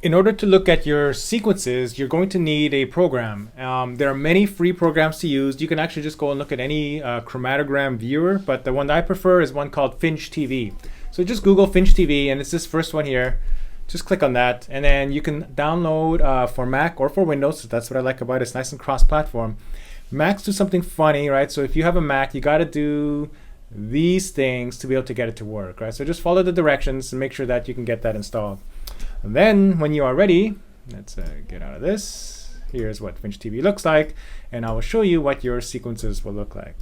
in order to look at your sequences, you're going to need a program. There are many free programs to use. You can actually just go and look at any chromatogram viewer, but the one that I prefer is one called Finch TV. So just Google Finch TV, and it's this first one here. Just click on that, and then you can download for Mac or for Windows. So that's what I like about it. It's nice and cross-platform. Macs do something funny, right? So if you have a Mac, you got to do these things to be able to get it to work, right? So just follow the directions and make sure that you can get that installed. And then when you are ready, let's get out of this. Here's what Finch TV looks like, and I will show you what your sequences will look like.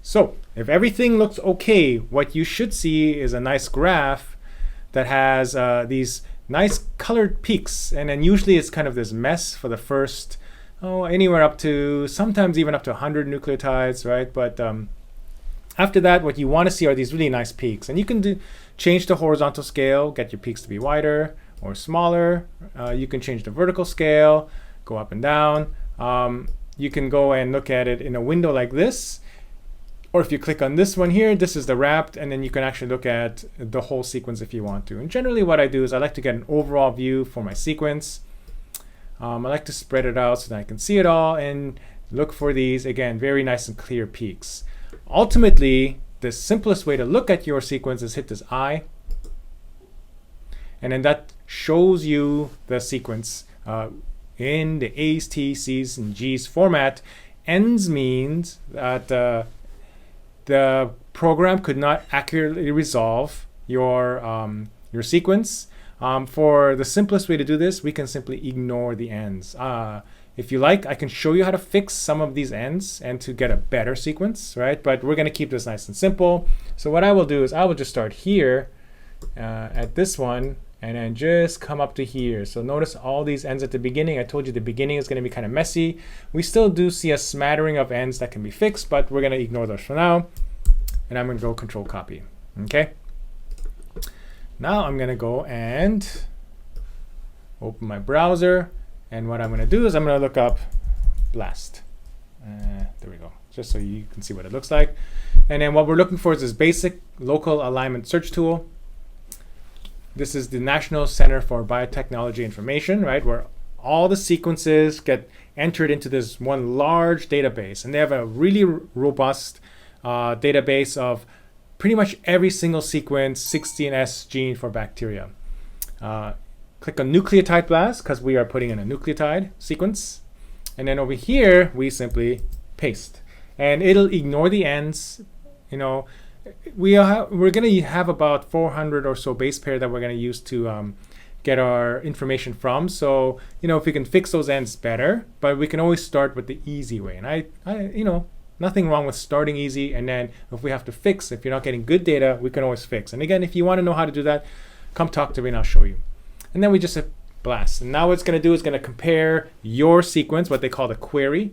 So if everything looks okay, what you should see is a nice graph that has these nice colored peaks, and then usually it's kind of this mess for the first anywhere up to sometimes even up to 100 nucleotides, right? But after that, what you want to see are these really nice peaks, and you can change the horizontal scale, get your peaks to be wider or smaller. You can change the vertical scale, go up and down. You can go and look at it in a window like this, or if you click on this one here, this is the wrapped, and then you can actually look at the whole sequence if you want to. And generally what I do is I like to get an overall view for my sequence. I like to spread it out so that I can see it all and look for these, again, very nice and clear peaks. Ultimately, the simplest way to look at your sequence is hit this I, and then that shows you the sequence in the A's, T's, C's, and G's format. Ends means that the program could not accurately resolve your sequence. For the simplest way to do this, we can simply ignore the ends. If you like, I can show you how to fix some of these ends and to get a better sequence, right? But we're going to keep this nice and simple. So what I will do is I will just start here at this one and then just come up to here. So notice all these ends at the beginning. I told you the beginning is going to be kind of messy. We still do see a smattering of ends that can be fixed, but we're going to ignore those for now. And I'm going to go Control Copy. Okay. Now I'm going to go and open my browser. And what I'm going to do is I'm going to look up BLAST. There we go. Just so you can see what it looks like. And then what we're looking for is this basic local alignment search tool. This is the National Center for Biotechnology Information, right? Where all the sequences get entered into this one large database. And they have a really robust database of pretty much every single sequence, 16S gene for bacteria. Click on Nucleotide BLAST because we are putting in a nucleotide sequence. And then over here, we simply paste. And it'll ignore the ends. You know, we're going to have about 400 or so base pair that we're going to use to get our information from. So, you know, if we can fix those ends better, but we can always start with the easy way. And I nothing wrong with starting easy. And then if we have to fix, if you're not getting good data, we can always fix. And again, if you want to know how to do that, come talk to me and I'll show you. And then we just hit BLAST. And now what it's going to do is going to compare your sequence, what they call the query,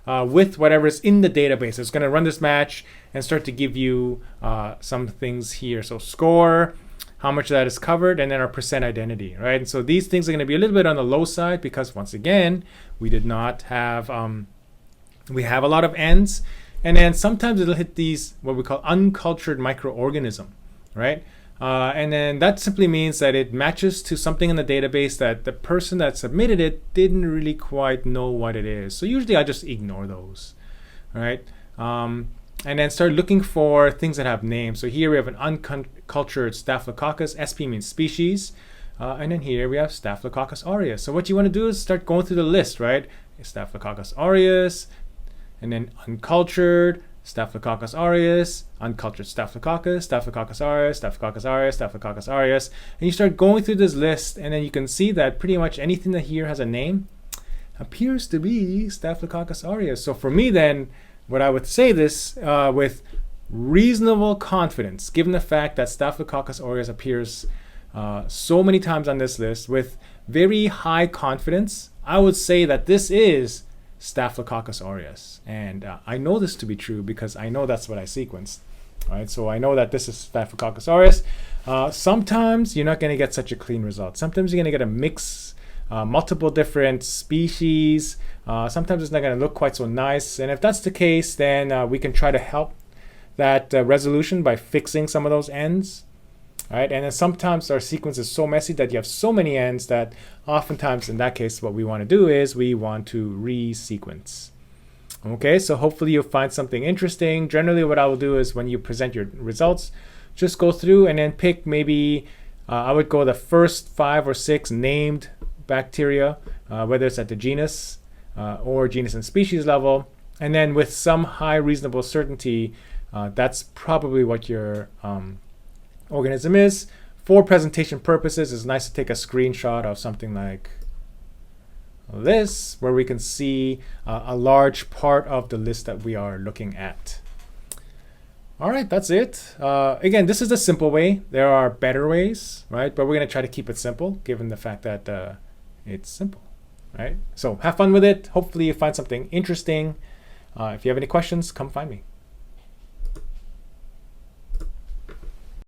with whatever's in the database. It's going to run this match and start to give you some things here. So score, how much of that is covered, and then our percent identity, right? And so these things are going to be a little bit on the low side because once again, we did not have, we have a lot of ends. And then sometimes it'll hit these, what we call uncultured microorganism, right? And then that simply means that it matches to something in the database that the person that submitted it didn't really quite know what it is. So usually I just ignore those, right? And then start looking for things that have names. So here we have an uncultured Staphylococcus. SP means species. And then here we have Staphylococcus aureus. So what you want to do is start going through the list, right? Staphylococcus aureus, and then uncultured, Staphylococcus aureus, uncultured Staphylococcus, Staphylococcus aureus, Staphylococcus aureus, Staphylococcus aureus. And you start going through this list, and then you can see that pretty much anything that here has a name appears to be Staphylococcus aureus. So for me then, what I would say this with reasonable confidence, given the fact that Staphylococcus aureus appears so many times on this list, with very high confidence, I would say that this is Staphylococcus aureus. And I know this to be true because I know that's what I sequenced. Right? So I know that this is Staphylococcus aureus. Sometimes you're not going to get such a clean result. Sometimes you're going to get a mix, multiple different species. Sometimes it's not going to look quite so nice. And if that's the case, then we can try to help that resolution by fixing some of those ends. right? And then sometimes our sequence is so messy that you have so many ends that oftentimes in that case, what we want to do is we want to resequence. Okay, so hopefully you'll find something interesting. Generally, what I will do is when you present your results, just go through and then pick maybe, I would go the first 5 or 6 named bacteria, whether it's at the genus or genus and species level. And then with some high reasonable certainty, that's probably what your organism is. For presentation purposes, it's nice to take a screenshot of something like this, where we can see a large part of the list that we are looking at. All right, that's it. Again, this is the simple way. There are better ways, right? But we're going to try to keep it simple, given the fact that it's simple, right? So have fun with it. Hopefully you find something interesting. If you have any questions, come find me.